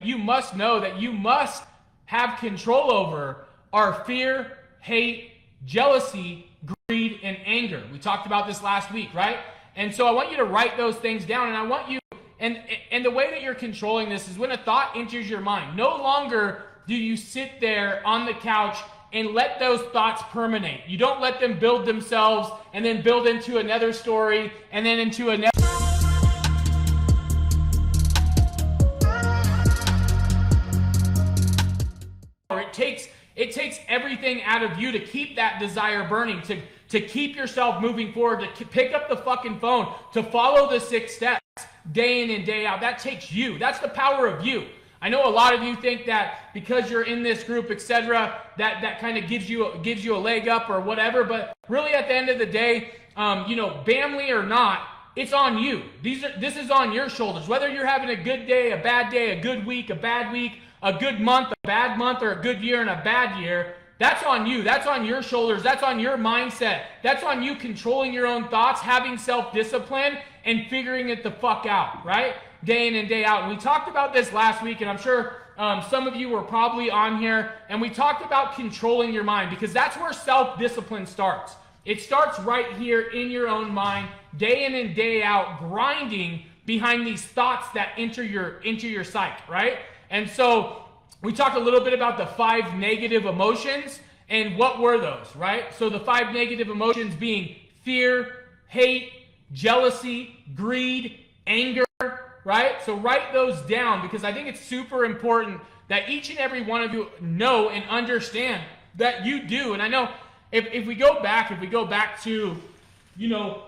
you must know that you must have control over are fear, hate, jealousy, greed, and anger. We talked about this last week, right? And so I want you to write those things down, and I want you, and the way that you're controlling this is when a thought enters your mind. No longer do you sit there on the couch and let those thoughts permeate. You don't let them build themselves and then build into another story and then into another. It takes everything out of you to keep that desire burning, to keep yourself moving forward, to pick up the fucking phone, to follow the 6 steps day in and day out. That takes you. That's the power of you. I know a lot of you think that because you're in this group, etc., that kind of gives you a leg up or whatever. But really, at the end of the day, family or not, it's on you. This is on your shoulders. Whether you're having a good day, a bad day, a good week, a bad week, a good month, a bad month, or a good year and a bad year, that's on you. That's on your shoulders. That's on your mindset. That's on you controlling your own thoughts, having self-discipline, and figuring it the fuck out, right? Day in and day out. And we talked about this last week, and I'm sure some of you were probably on here, and we talked about controlling your mind, because that's where self-discipline starts. It starts right here in your own mind, day in and day out, grinding behind these thoughts that enter your psyche, right? And so we talked a little bit about the 5 negative emotions, and what were those, right? So the 5 negative emotions being fear, hate, jealousy, greed, anger, right? So write those down, because I think it's super important that each and every one of you know and understand that you do. And I know if we go back to,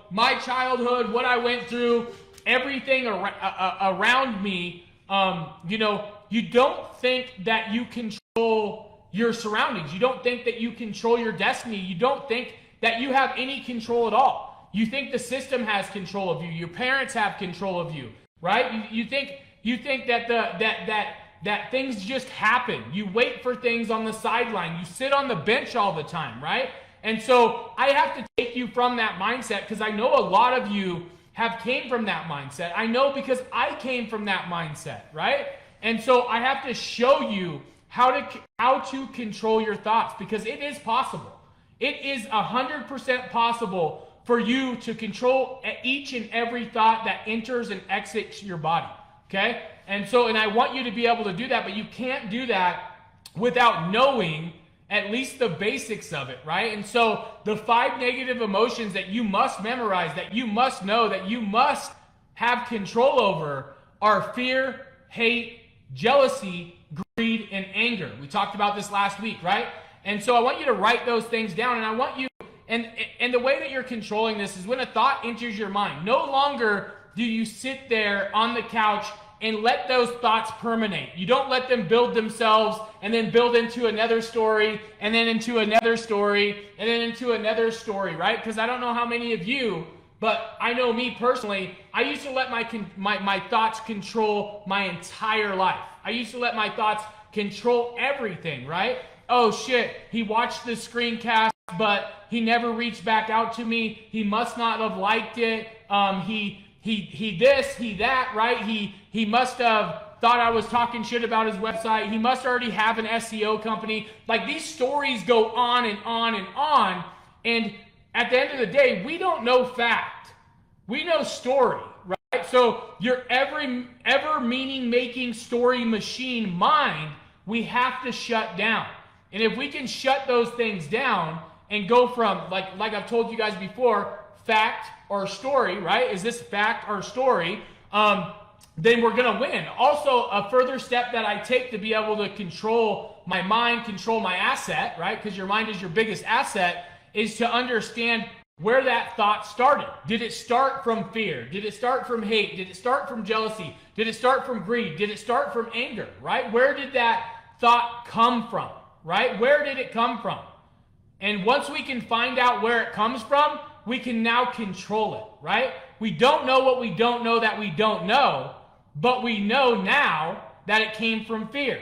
my childhood, what I went through, everything around me, you don't think that you control your surroundings. You don't think that you control your destiny. You don't think that you have any control at all. You think the system has control of you. Your parents have control of you, right? You think that things just happen. You wait for things on the sideline. You sit on the bench all the time, right? And so I have to take you from that mindset, because I know a lot of you have came from that mindset. I know, because I came from that mindset, right? And so I have to show you how to control your thoughts, because it is possible. It is 100% possible for you to control each and every thought that enters and exits your body, okay? And I want you to be able to do that, but you can't do that without knowing at least the basics of it, right? And so the 5 negative emotions that you must memorize, that you must know, that you must have control over are fear, hate, jealousy, greed, and anger. We talked about this last week, right? And so I want you to write those things down, and I want you, and the way that you're controlling this is when a thought enters your mind. No longer do you sit there on the couch and let those thoughts permeate. You don't let them build themselves and then build into another story and then into another story and then into another story, right? Because I don't know how many of you, but I know me personally, I used to let my thoughts control my entire life. I used to let my thoughts control everything, right? Oh shit, he watched the screencast, but he never reached back out to me. He must not have liked it. He this, he that, right? He must have thought I was talking shit about his website. He must already have an SEO company. Like, these stories go on and on and on. And at the end of the day, we don't know fact. We know story, right? So your ever meaning-making story machine mind, we have to shut down. And if we can shut those things down and go from, like I've told you guys before, fact or story, right? Is this fact or story? Then we're going to win. Also, a further step that I take to be able to control my mind, control my asset, right? Because your mind is your biggest asset, is to understand where that thought started. Did it start from fear? Did it start from hate? Did it start from jealousy? Did it start from greed? Did it start from anger, right? Where did that thought come from, right? Where did it come from? And once we can find out where it comes from, we can now control it, right? We don't know what we don't know that we don't know, but we know now that it came from fear.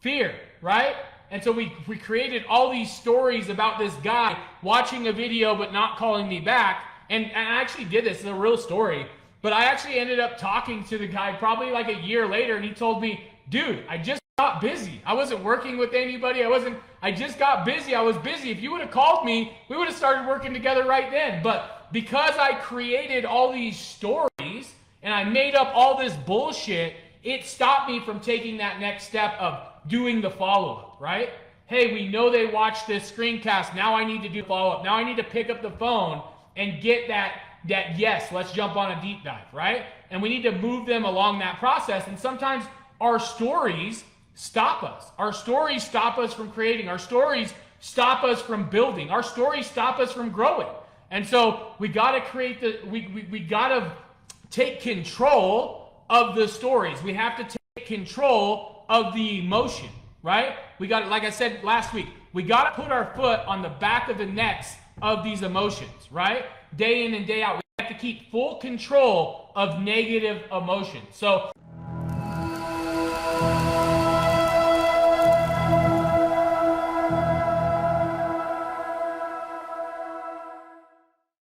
Fear, right? And so we created all these stories about this guy watching a video but not calling me back. And I actually did this. It's a real story. But I actually ended up talking to the guy probably like a year later, and he told me, dude, I just got busy. I wasn't working with anybody. I just got busy. I was busy. If you would have called me, we would have started working together right then. But because I created all these stories and I made up all this bullshit, it stopped me from taking that next step of doing the follow-up, right? Hey, we know they watched this screencast. Now I need to do follow-up. Now I need to pick up the phone and get that yes, let's jump on a deep dive, right? And we need to move them along that process. And sometimes our stories stop us. Our stories stop us from creating. Our stories stop us from building. Our stories stop us from growing. And so we got to create we got to take control of the stories. We have to take control of the emotion, right? We got, like I said last week, we got to put our foot on the back of the necks of these emotions, right? Day in and day out. We have to keep full control of negative emotions. So